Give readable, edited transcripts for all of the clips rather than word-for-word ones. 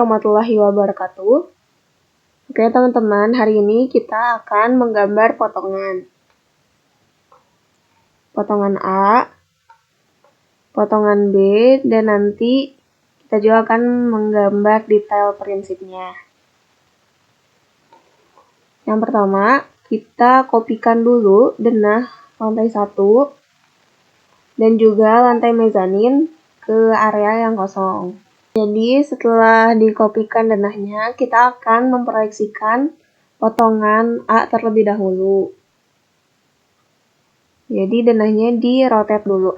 Warahmatullahi wabarakatuh. Oke teman-teman, hari ini kita akan menggambar potongan. Potongan A, potongan B, dan nanti kita juga akan menggambar detail prinsipnya. Yang pertama, kita kopikan dulu denah lantai 1 dan juga lantai mezanin ke area yang kosong. Jadi setelah dikopikan denahnya, kita akan memproyeksikan potongan A terlebih dahulu. Jadi denahnya di-rotate dulu.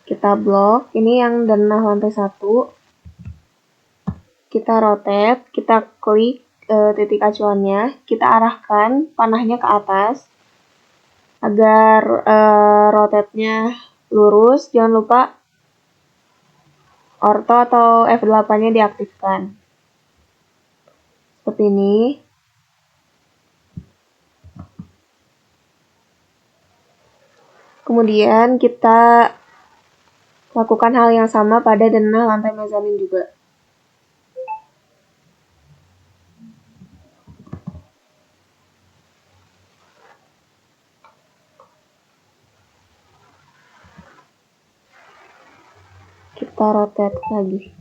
Kita blok, ini yang denah lantai 1. Kita rotate, kita klik titik acuannya, kita arahkan panahnya ke atas agar rotate-nya lurus. Jangan lupa orto atau F8-nya diaktifkan. Seperti ini. Kemudian kita lakukan hal yang sama pada denah lantai mezanin juga. Kita rotate lagi.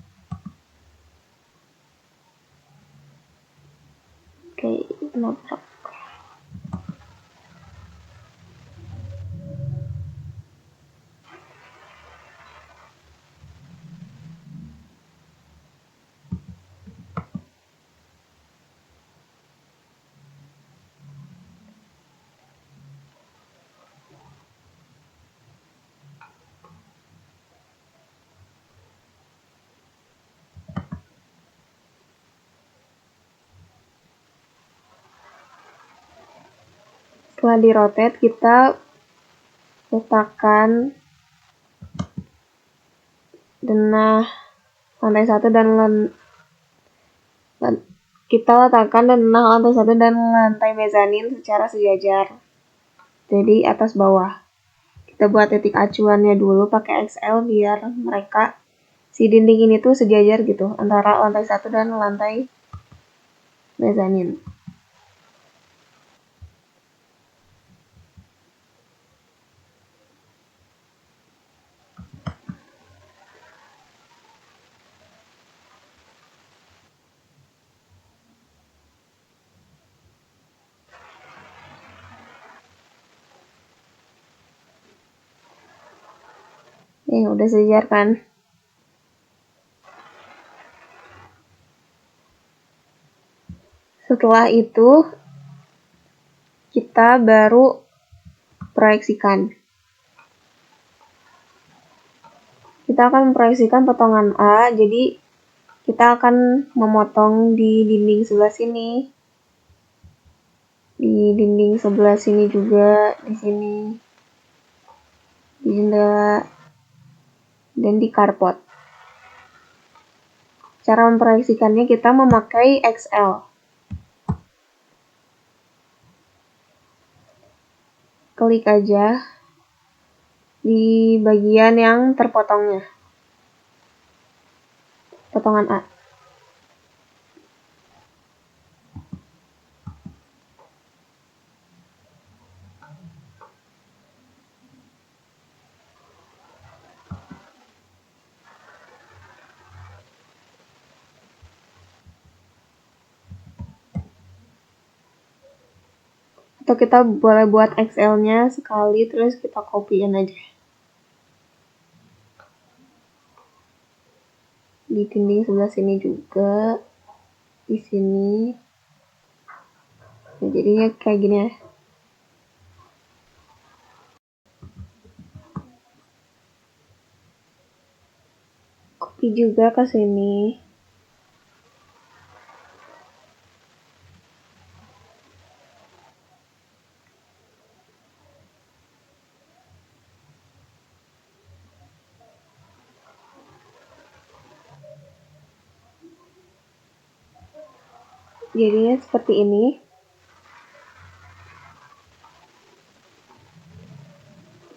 Oke, nabrak. Setelah di-rotate, kita letakkan denah lantai 1 dan lantai mezanin secara sejajar. Jadi atas bawah. Kita buat titik acuannya dulu pakai XL biar mereka si dinding ini tuh sejajar gitu antara lantai 1 dan lantai mezanin. Udah sejajar kan? Setelah itu kita baru proyeksikan. Kita akan memproyeksikan potongan A, jadi kita akan memotong di dinding sebelah sini, di dinding sebelah sini juga, di sini, di jendela, dan di carport. Cara memproyeksikannya kita memakai XL. Klik aja di bagian yang terpotongnya, potongan A. Atau kita boleh buat XL-nya sekali terus kita copyin aja di dinding sebelah sini juga, di sini. Nah, jadinya kayak gini ya. Copy juga ke sini. Jadinya seperti ini.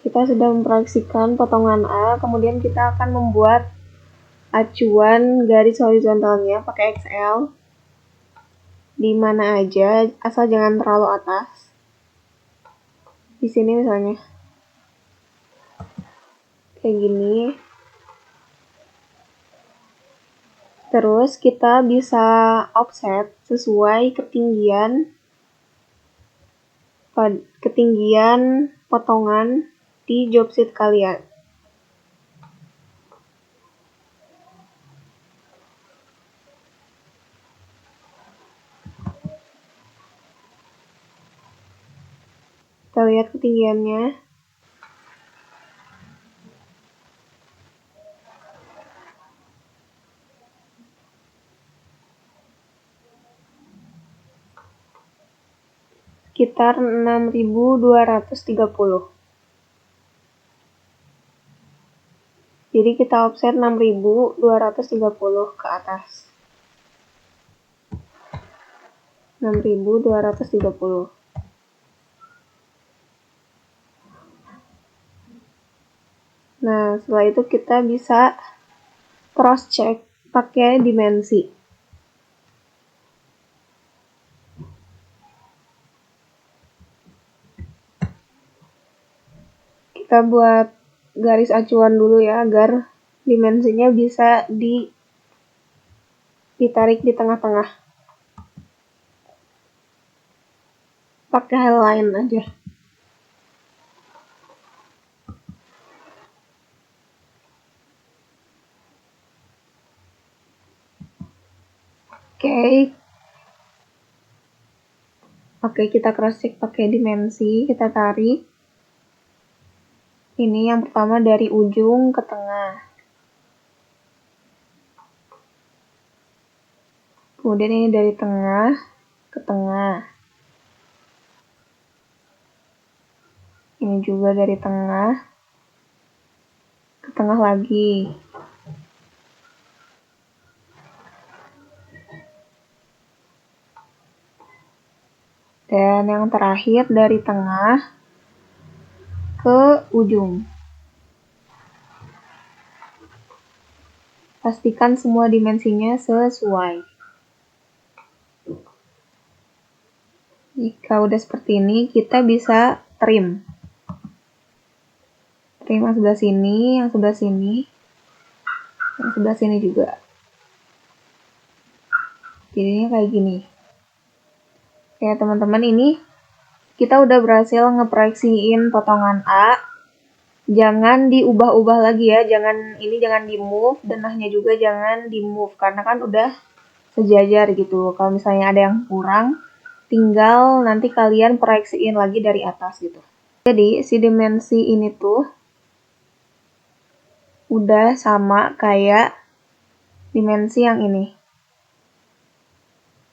Kita sudah memproyeksikan potongan A, kemudian kita akan membuat acuan garis horizontalnya pakai XL di mana aja, asal jangan terlalu atas. Di sini misalnya kayak gini. Terus kita bisa offset sesuai ketinggian potongan di job sheet kalian. Kita lihat ketinggiannya. Sekitar 6.230. Jadi kita offset 6.230 ke atas. 6.230. Nah, setelah itu kita bisa cross check pakai dimensi. Kita buat garis acuan dulu ya, agar dimensinya bisa ditarik di tengah-tengah. Pakai line aja. Oke, kita cross check pakai dimensi, kita tarik. Ini yang pertama dari ujung ke tengah. Kemudian ini dari tengah ke tengah. Ini juga dari tengah ke tengah lagi. Dan yang terakhir dari tengah ke ujung. Pastikan semua dimensinya sesuai. Jika udah seperti ini, kita bisa trim. Trim yang sebelah sini, yang sebelah sini, yang sebelah sini juga. Jadinya kayak gini. Oke, teman-teman, ini kita udah berhasil ngeproyeksiin potongan A. Jangan diubah-ubah lagi ya, jangan di move, denahnya juga jangan di move karena kan udah sejajar gitu. Kalau misalnya ada yang kurang, tinggal nanti kalian proyeksiin lagi dari atas gitu. Jadi si dimensi ini tuh udah sama kayak dimensi yang ini,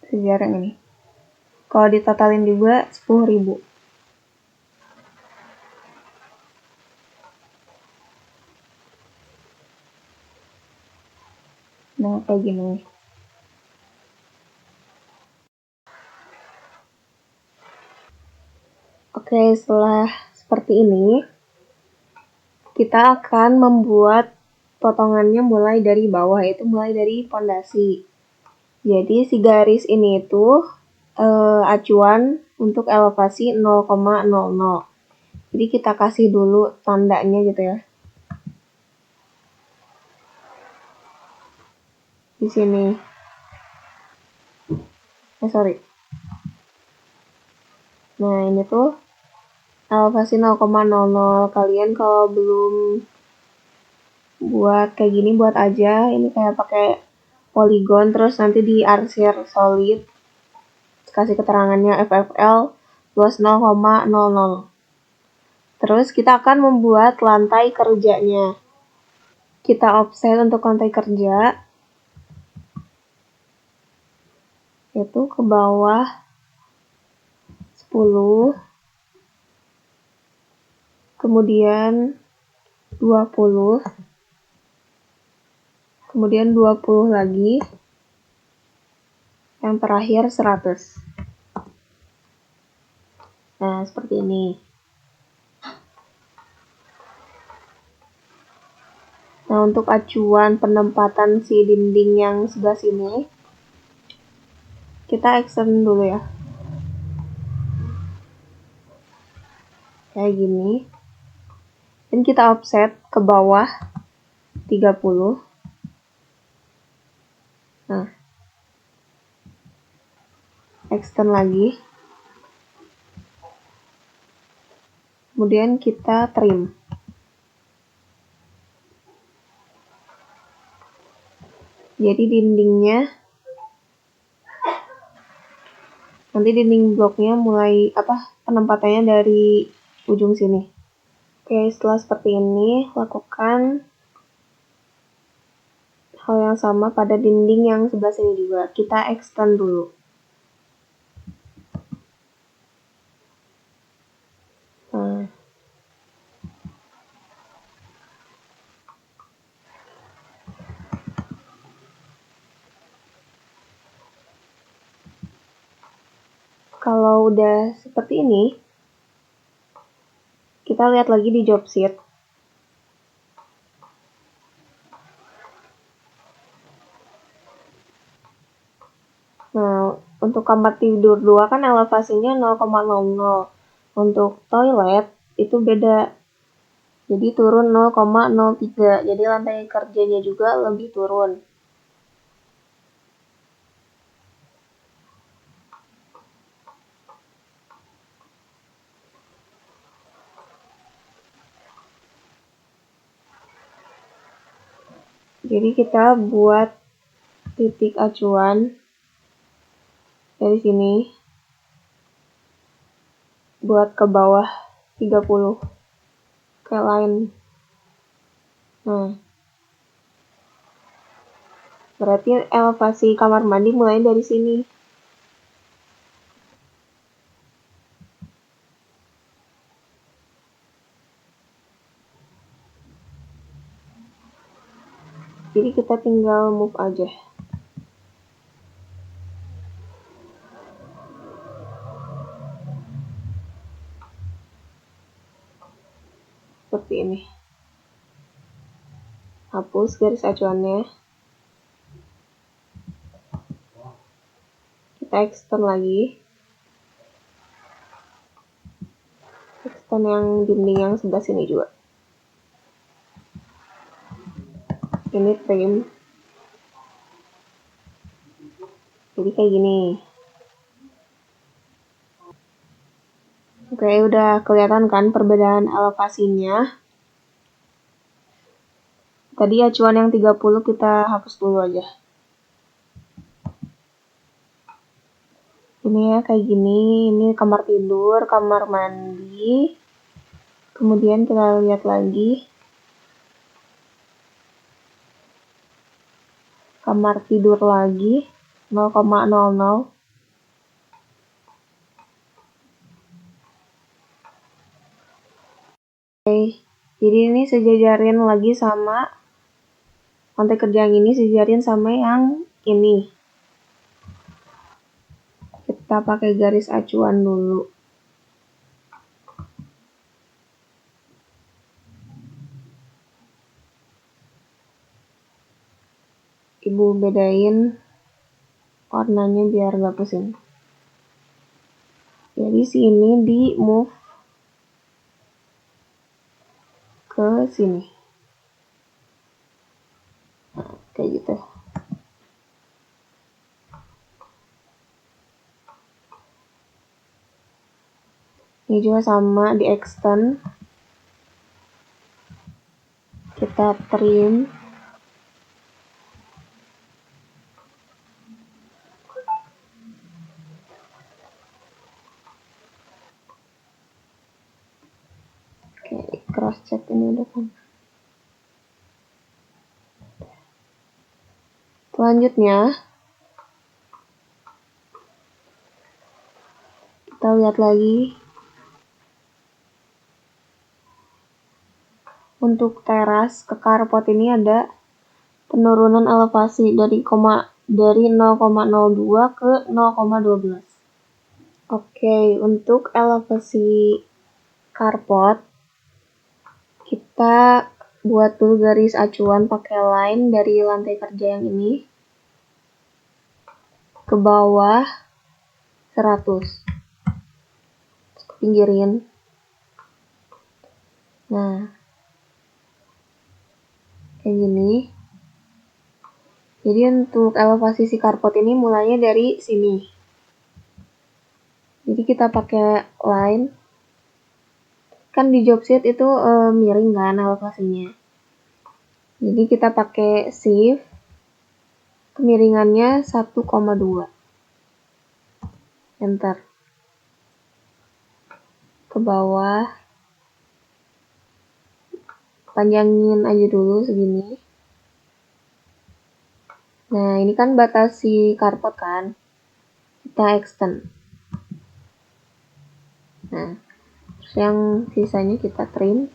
sejajar yang ini. Kalau ditotalin juga 10.000. Nah, kayak gini. Oke, setelah seperti ini, kita akan membuat potongannya mulai dari bawah, yaitu mulai dari pondasi. Jadi si garis ini itu acuan untuk elevasi 0,00. Jadi kita kasih dulu tandanya gitu ya. Di sini. Nah, ini tuh elevasi 0,00. Kalian kalau belum buat kayak gini, buat aja. Ini kayak pakai poligon, terus nanti diarsir solid. Kasih keterangannya FFL plus 0,00. Terus kita akan membuat lantai kerjanya. Kita offset untuk lantai kerja, yaitu ke bawah 10, kemudian 20, kemudian 20 lagi, yang terakhir 100. Nah, seperti ini. Nah, untuk acuan penempatan si dinding yang sebelah sini, kita extend dulu ya. Kayak gini. Dan kita offset ke bawah 30. Nah, extend lagi. Kemudian kita trim. Jadi dindingnya, nanti dinding bloknya mulai penempatannya dari ujung sini. Oke, setelah seperti ini, lakukan hal yang sama pada dinding yang sebelah sini juga. Kita extend dulu. Nah, kalau udah seperti ini, kita lihat lagi di job sheet. Nah, untuk kamar tidur 2 kan elevasinya 0,00. Untuk toilet itu beda. Jadi turun 0,03. Jadi lantai kerjanya juga lebih turun. Jadi kita buat titik acuan dari sini buat ke bawah 30 ke line. Nah, berarti elevasi kamar mandi mulai dari sini. Jadi kita tinggal move aja. Seperti ini. Hapus garis acuannya. Kita extend lagi. Extend yang dinding yang sebelah sini juga. Ini trim. Jadi kayak gini. Oke, udah kelihatan kan perbedaan elevasinya. Tadi acuan yang 30 kita hapus dulu aja. Ini ya kayak gini. Ini kamar tidur, kamar mandi. Kemudian kita lihat lagi. Kamar tidur lagi 0,00. Oke, jadi ini sejajarin lagi sama lantai kerja yang ini, sejajarin sama yang ini. Kita pakai garis acuan dulu. Ibu bedain warnanya biar gak pusing. Jadi sini di move ke sini. Nah, kayak gitu. Ini juga sama, di extend. Kita trim. Oke, cross check ini udah kan. Selanjutnya, kita lihat lagi. Untuk teras ke carport ini ada penurunan elevasi dari 0,02 ke 0,12. Oke, untuk elevasi carport kita buat dulu garis acuan pakai line dari lantai kerja yang ini ke bawah 100. Pinggirin. Nah, kayak gini. Jadi untuk elevasi si carport ini mulainya dari sini. Jadi kita pakai line. Kan di job sheet itu miring kan elevasinya. Jadi kita pakai shift. Kemiringannya 1,2. Enter. Ke bawah. Panjangin aja dulu segini. Nah, ini kan batas si carport kan. Kita extend. Nah, terus yang sisanya kita trim.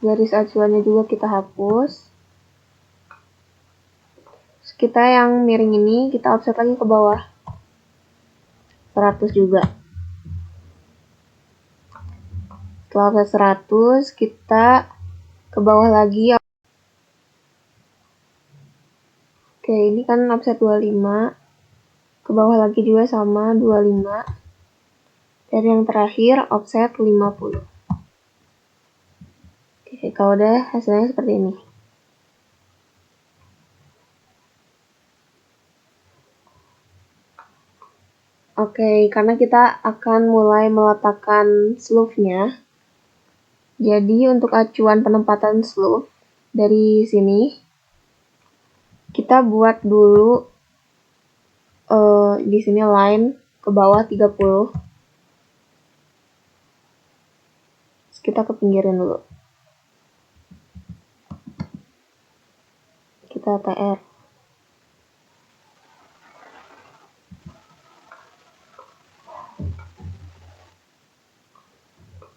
Garis acuannya juga kita hapus. Terus kita yang miring ini kita offset lagi ke bawah. 100 juga. Setelah offset 100, kita ke bawah lagi. Oke, ini kan offset 25. Ke bawah lagi juga sama 25. Dan yang terakhir offset 50. Oke, kalau udah hasilnya seperti ini. Oke, karena kita akan mulai meletakkan slope-nya. Jadi untuk acuan penempatan slope dari sini kita buat dulu di sini line ke bawah 30. Terus kita ke pinggirin dulu. Kita TR.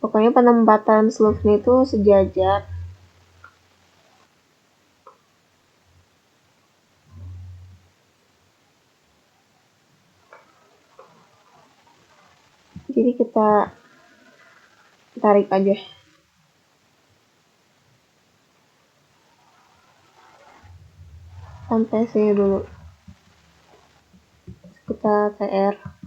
Pokoknya penempatan slope-nya itu sejajar. Jadi kita tarik aja. Sampai sini dulu. Kita TR.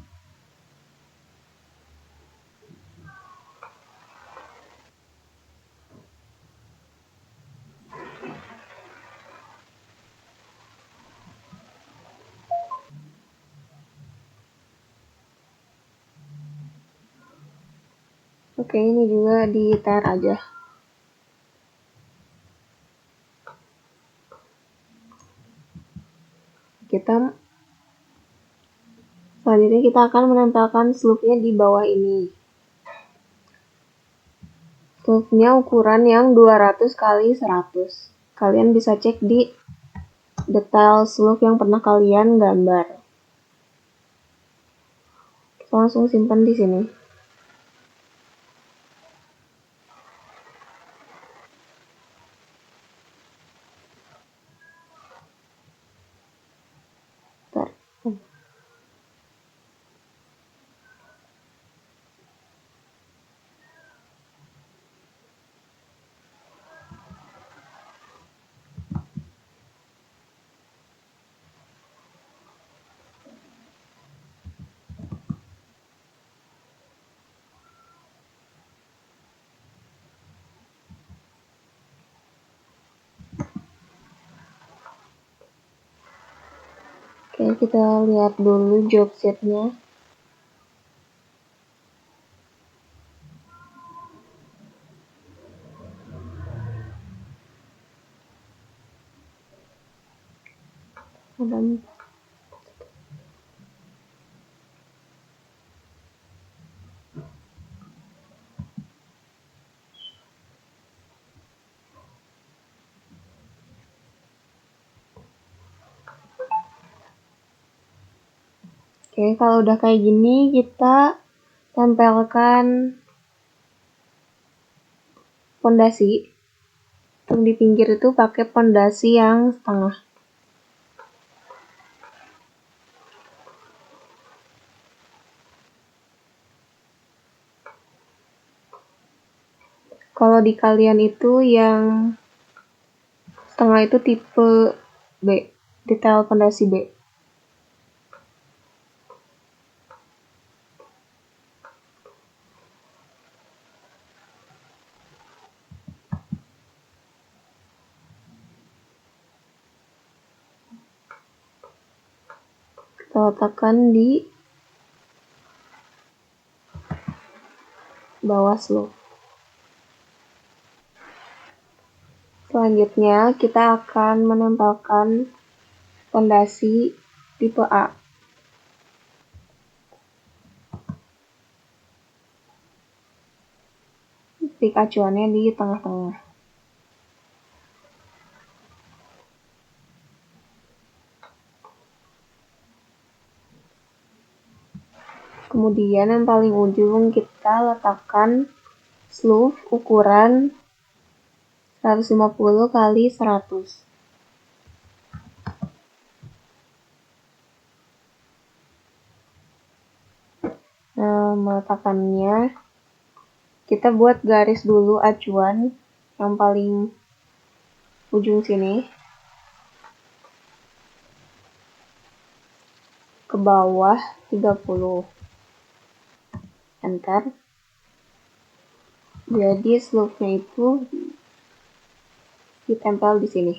Oke, ini juga di TR aja. Selanjutnya kita akan menempelkan slope-nya di bawah ini. Slope-nya ukuran yang 200 kali 100. Kalian bisa cek di detail slope yang pernah kalian gambar. Kita langsung simpan di sini. Bentar. Oke, kita lihat dulu job sheet-nya. Oke, kalau udah kayak gini kita tempelkan pondasi. Untuk di pinggir itu pakai pondasi yang setengah. Kalau di kalian itu yang setengah itu tipe B, detail pondasi B. Kita letakkan di bawah slope. Selanjutnya kita akan menempelkan pondasi tipe A. Titik acuannya di tengah-tengah. Kemudian yang paling ujung kita letakkan slope ukuran 150 kali 100. Nah, meletakkannya kita buat garis dulu acuan yang paling ujung sini ke bawah 30. Enter. Jadi slope-nya itu ditempel di sini.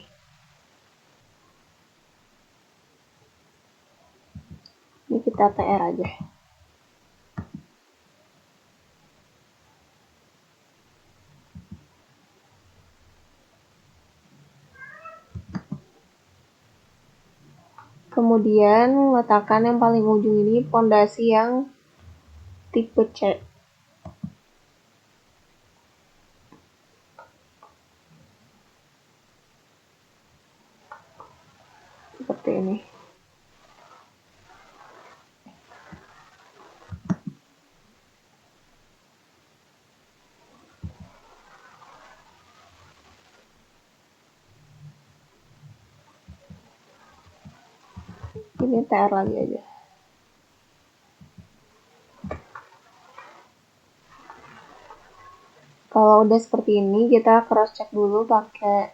Ini kita TR aja. Kemudian letakkan yang paling ujung ini pondasi yang tipe C. Seperti ini. Ini TR lagi aja. Kalau udah seperti ini, kita cross check dulu pakai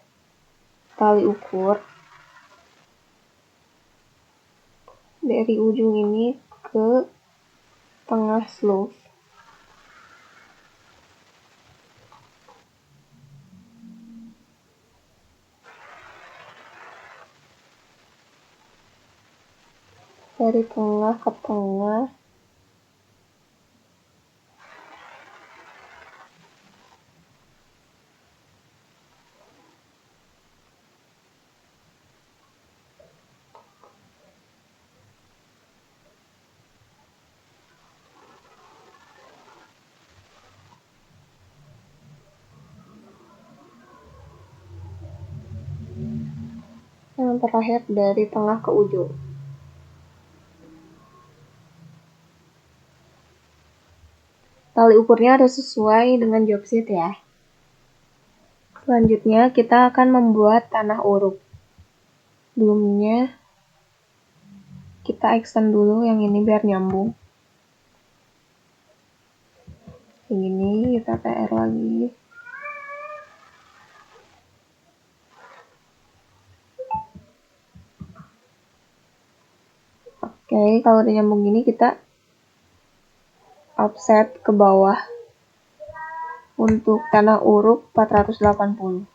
tali ukur. Dari ujung ini ke tengah slope. Dari tengah ke tengah. Yang terakhir dari tengah ke ujung. Tali ukurnya harus sesuai dengan job sheet ya. Selanjutnya kita akan membuat tanah uruk. Sebelumnya kita extend dulu yang ini biar nyambung. Yang ini kita TR lagi. Oke, kalau udah nyambung gini kita offset ke bawah untuk tanah uruk 480.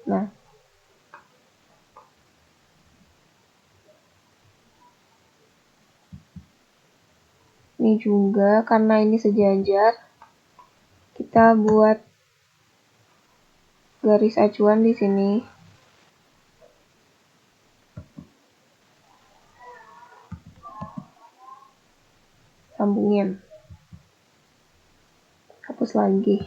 Nah, ini juga karena ini sejajar, kita buat garis acuan di sini. Sambungin. Hapus lagi.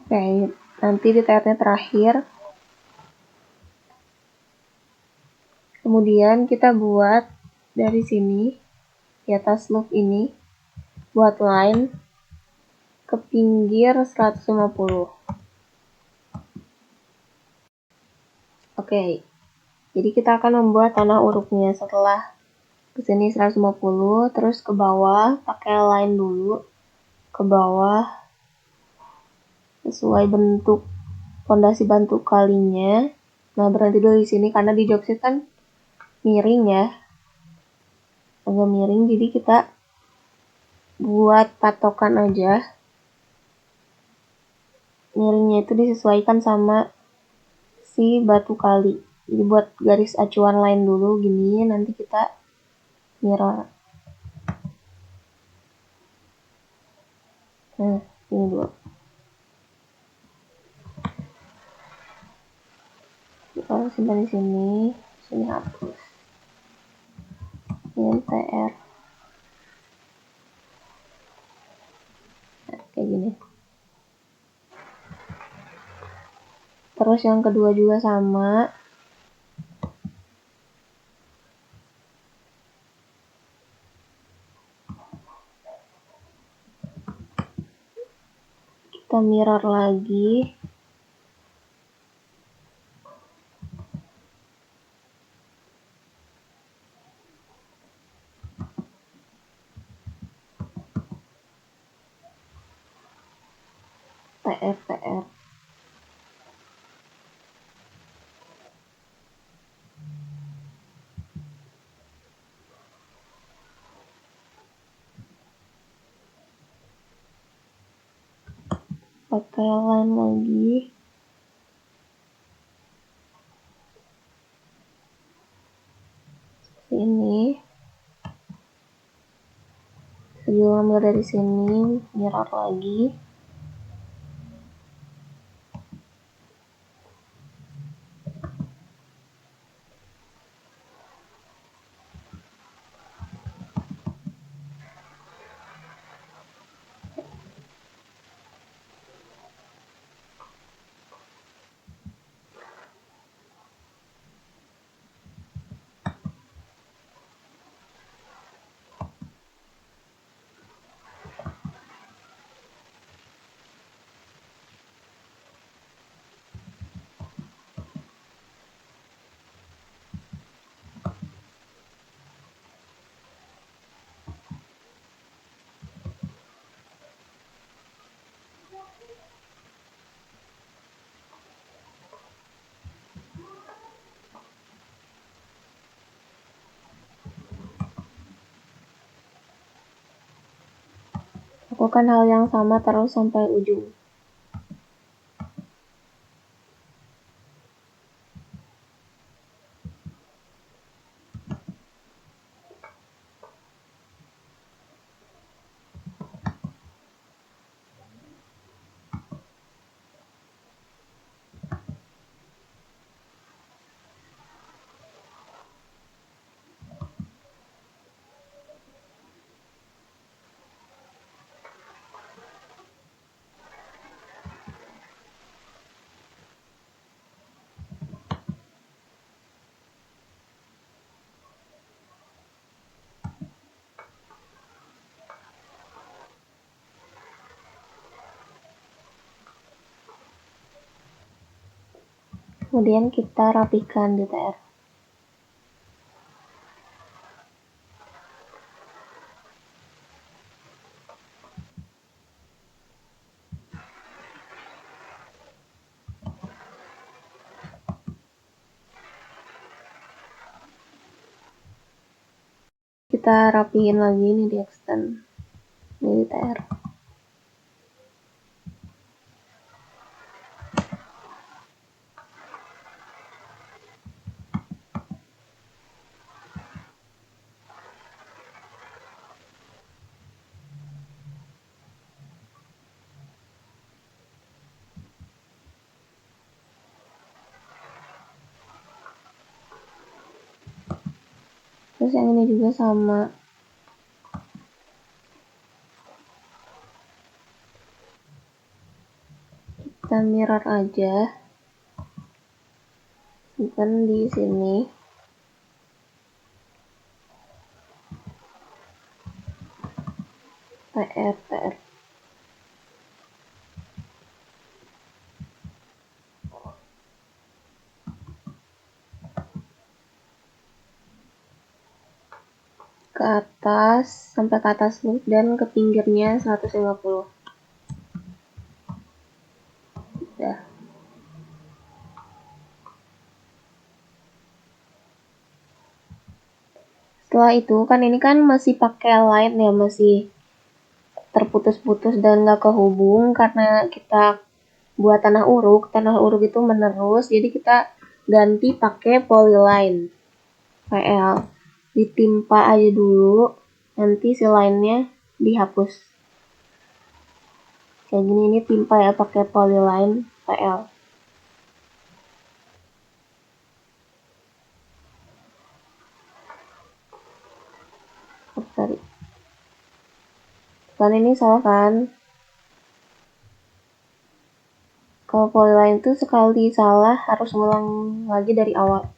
Oke, nanti detailnya terakhir. Kemudian kita buat dari sini, di atas loop ini, buat line ke pinggir 150. Oke, jadi kita akan membuat tanah urupnya. Setelah ke sini 150, terus ke bawah pakai line dulu ke bawah sesuai bentuk fondasi batu kalinya. Nah, berhenti dulu di sini karena di jobsit kan miring ya, agak miring, jadi kita buat patokan aja. Miringnya itu disesuaikan sama si batu kali. Jadi buat garis acuan line dulu gini, nanti kita mirror. Nah, ini dulu. Kita simpan di sini hapus. Ini TR. Nah, kayak gini. Terus yang kedua juga sama. Kita mirror lagi. TR. Pakai line lagi. Seperti ini. Saya ambil dari sini, mirror lagi. Lakukan hal yang sama terus sampai ujung. Kemudian kita rapikan di TR. Kita rapiin lagi nih di extend. Ini di TR. Terus yang ini juga sama. Kita mirror aja. Simpan di sini. TR. ke atas sampai ke atas nih, dan ke pinggirnya 150. Udah. Setelah itu kan ini kan masih pakai line ya, masih terputus-putus dan nggak kehubung karena kita buat tanah uruk itu menerus, jadi kita ganti pakai polyline PL, ditimpa aja dulu, nanti si line-nya dihapus kayak gini. Ini timpa ya pakai polyline PL. Sorry, kan ini salah kan. Kalau polyline itu sekali salah harus ngulang lagi dari awal.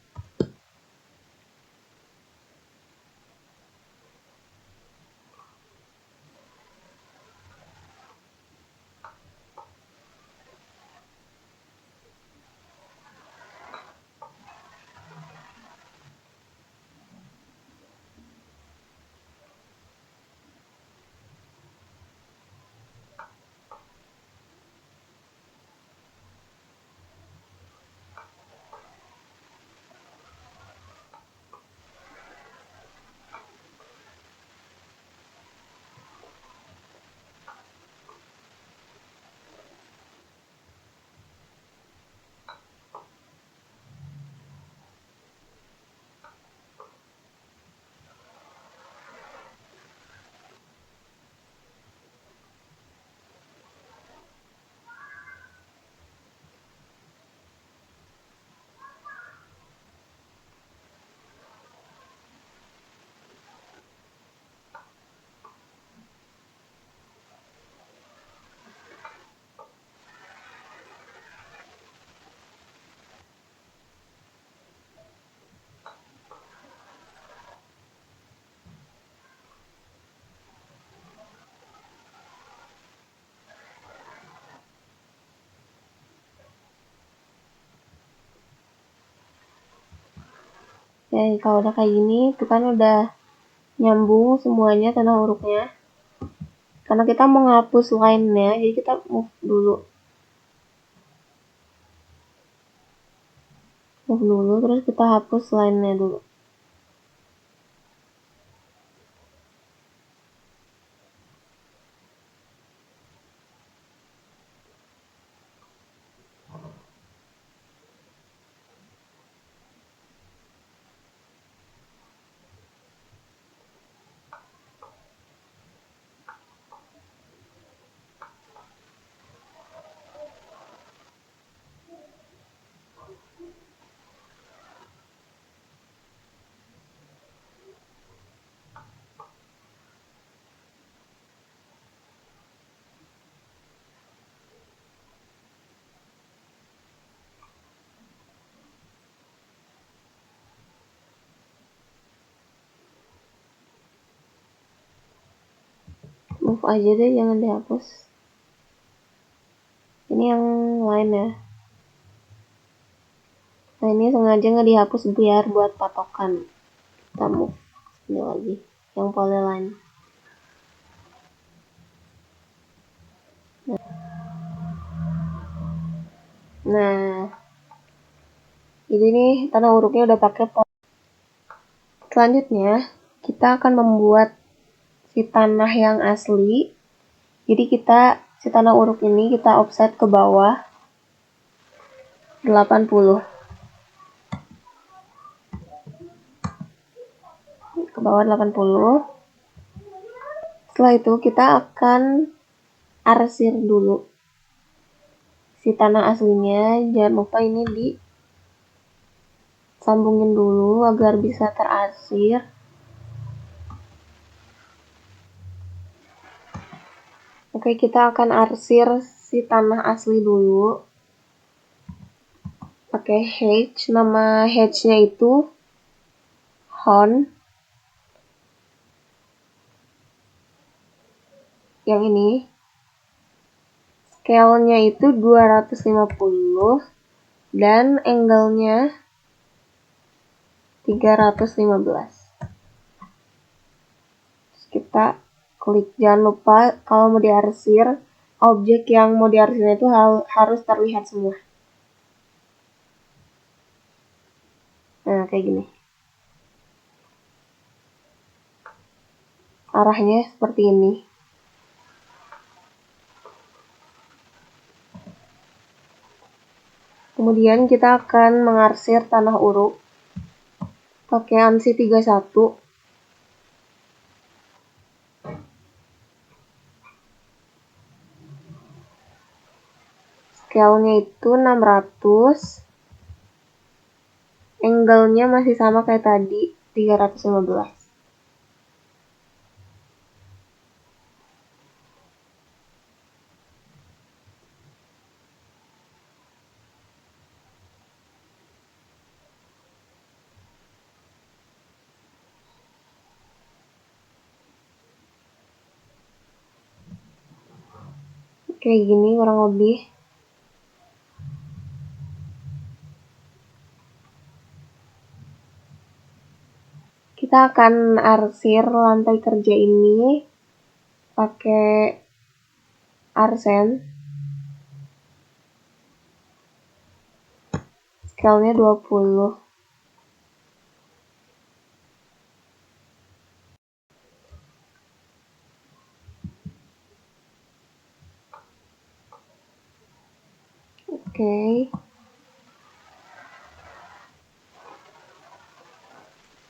Ya, kalau udah kayak gini itu kan udah nyambung semuanya tanah uruknya. Karena kita mau ngapus line-nya, jadi kita move dulu terus kita hapus line-nya dulu. Move aja deh, jangan dihapus. Ini yang lain ya. Nah, ini sengaja nggak dihapus biar buat patokan. Kita move ini lagi, yang polyline. Nah, ini nih tanah uruknya udah pakai Selanjutnya, kita akan membuat si tanah yang asli. Jadi si tanah uruk ini kita offset ke bawah 80. Ke bawah 80. Setelah itu kita akan arsir dulu si tanah aslinya. Jangan lupa ini disambungin dulu agar bisa terarsir. Oke, kita akan arsir si tanah asli dulu pakai H. Nama H-nya itu Hon. Yang ini scale-nya itu 250 dan angle-nya 315. kita klik. Jangan lupa kalau mau diarsir, objek yang mau diarsir itu harus terlihat semua. Nah, kayak gini. Arahnya seperti ini. Kemudian kita akan mengarsir tanah uruk pakai ANSI 31. Scale-nya itu 600. Angle-nya masih sama kayak tadi, 315. Kayak gini kurang lebih. Kita akan arsir lantai kerja ini pakai arsen. Scale-nya 20. Oke.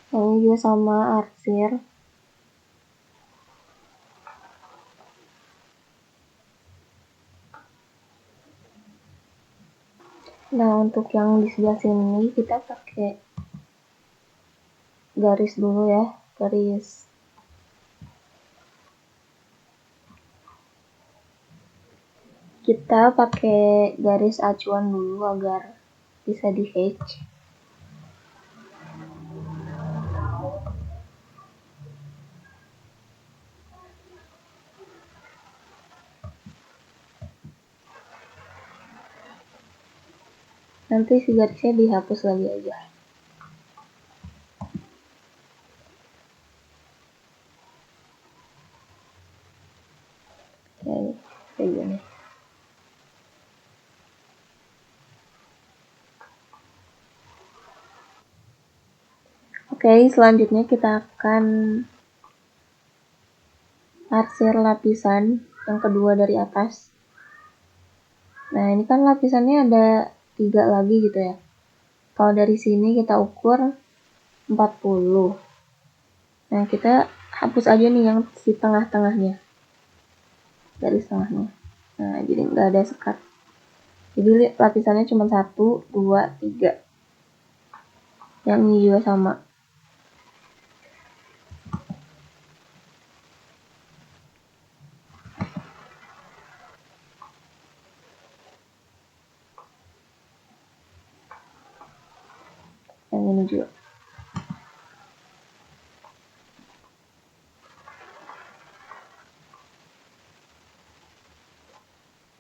Ini juga sama arsir. Nah, untuk yang di sebelah sini kita pakai garis dulu ya, garis. Kita pakai garis acuan dulu agar bisa di hatch. Nanti si garisnya dihapus lagi aja. Kayak gini. Oke, selanjutnya kita akan arsir lapisan yang kedua dari atas. Nah, ini kan lapisannya ada 3 lagi gitu ya. Kalau dari sini kita ukur 40. Nah, kita hapus aja nih yang si tengah-tengahnya. Garis tengahnya. Nah, jadi nggak ada sekat. Jadi lapisannya cuma 1, 2, 3. Yang ini juga sama. Yang ini juga.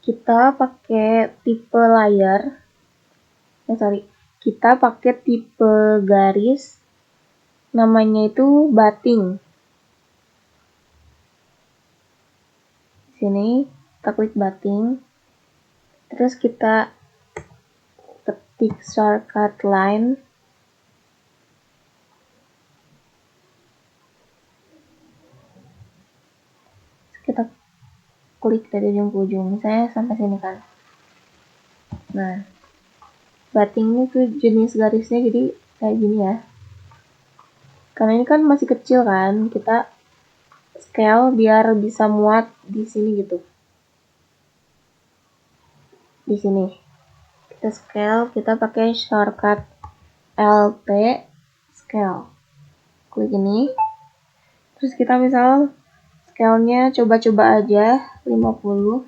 Kita pakai tipe layar. Kita pakai tipe garis. Namanya itu batting. Sini kita klik batting. Terus kita ketik shortcut line. Kita klik dari ujung ke ujung, misalnya sampai sini kan. Nah, batting ini tuh jenis garisnya jadi kayak gini ya. Karena ini kan masih kecil kan, kita scale biar bisa muat di sini gitu. Di sini kita scale, kita pakai shortcut LT scale. Klik ini. Terus kita misal scale-nya coba-coba aja 50.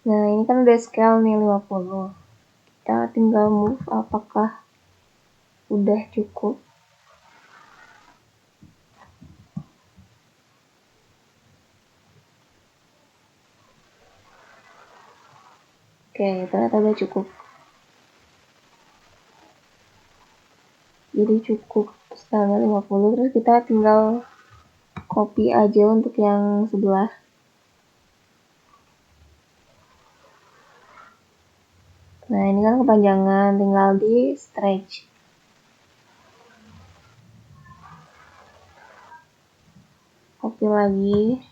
Nah, ini kan udah scale nih 50. Kita tinggal move apakah udah cukup. Oke, ternyata udah cukup. Jadi cukup Sekarang 50, terus kita tinggal copy aja untuk yang sebelah. Nah, ini kan kepanjangan, tinggal di stretch. Copy lagi.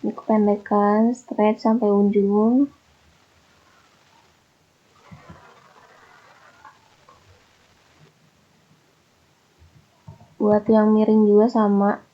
Ini kependekan, stretch sampai ujung. Buat yang miring juga sama.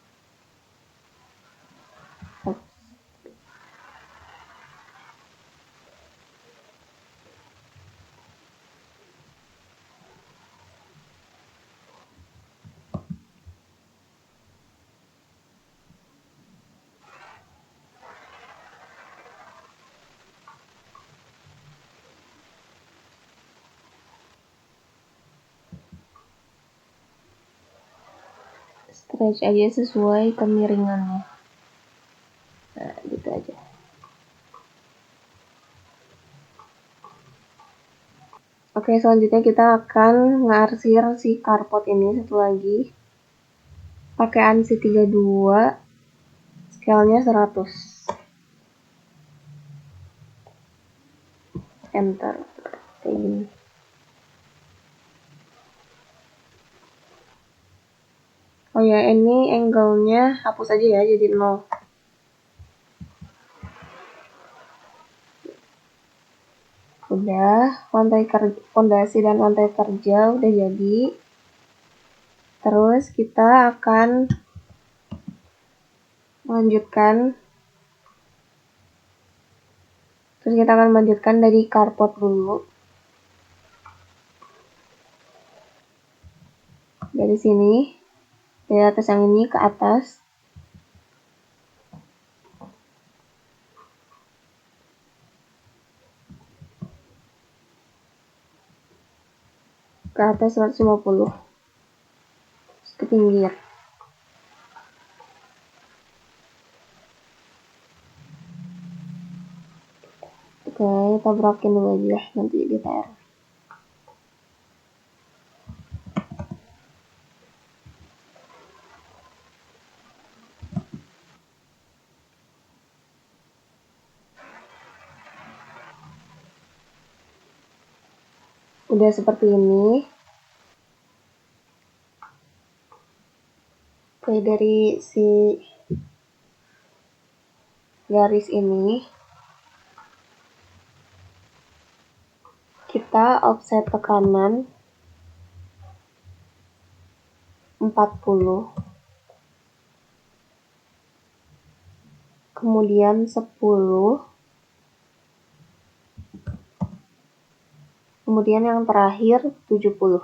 Stretch aja sesuai kemiringannya. Nah, gitu aja. Oke, selanjutnya kita akan ngarsir si carport ini satu lagi. Pakai ANSI 32, scale-nya 100. Enter. Kayak gini. Oh ya, ini angle-nya hapus aja ya, jadi 0. Udah, fondasi dan lantai kerja udah jadi. Terus kita akan melanjutkan. Dari carport dulu. Dari sini, dari atas yang ini ke atas. Ke atas 150. Ke pinggir. Oke, tabrakin dulu aja, nanti di TR. Udah seperti ini. Oke, dari si garis ini kita offset ke kanan 40, kemudian 10, kemudian yang terakhir 70.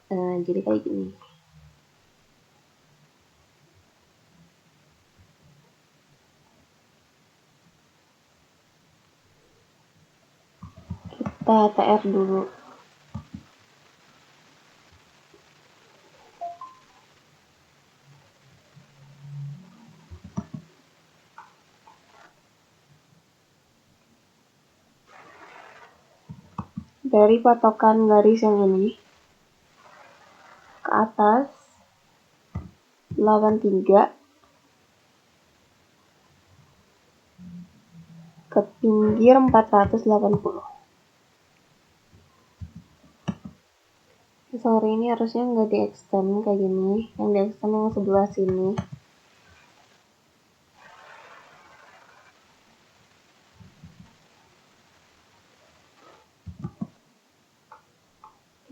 Nah, jadi kayak gini. Kita TR dulu. Dari patokan garis yang ini ke atas 83, ke pinggir 480. Sorry, ini harusnya nggak di extend kayak gini, yang di extend yang sebelah sini.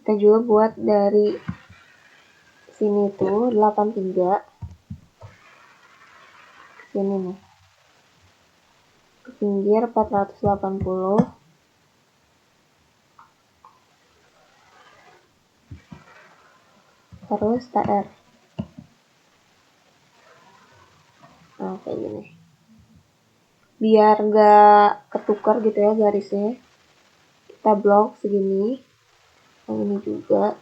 Kita juga buat dari sini tuh 83 ke sini nih, ke pinggir 480, terus TR. Nah, kayak gini. Biar gak ketukar gitu ya garisnya, kita blok segini, yang ini juga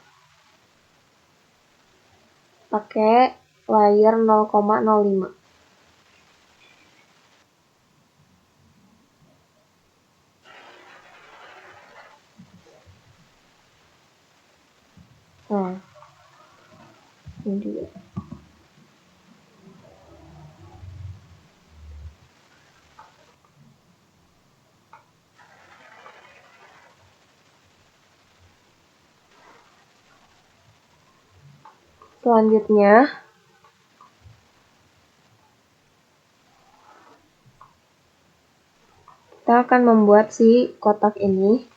pakai layer 0,05. Nah, ini juga. Selanjutnya, kita akan membuat si kotak ini.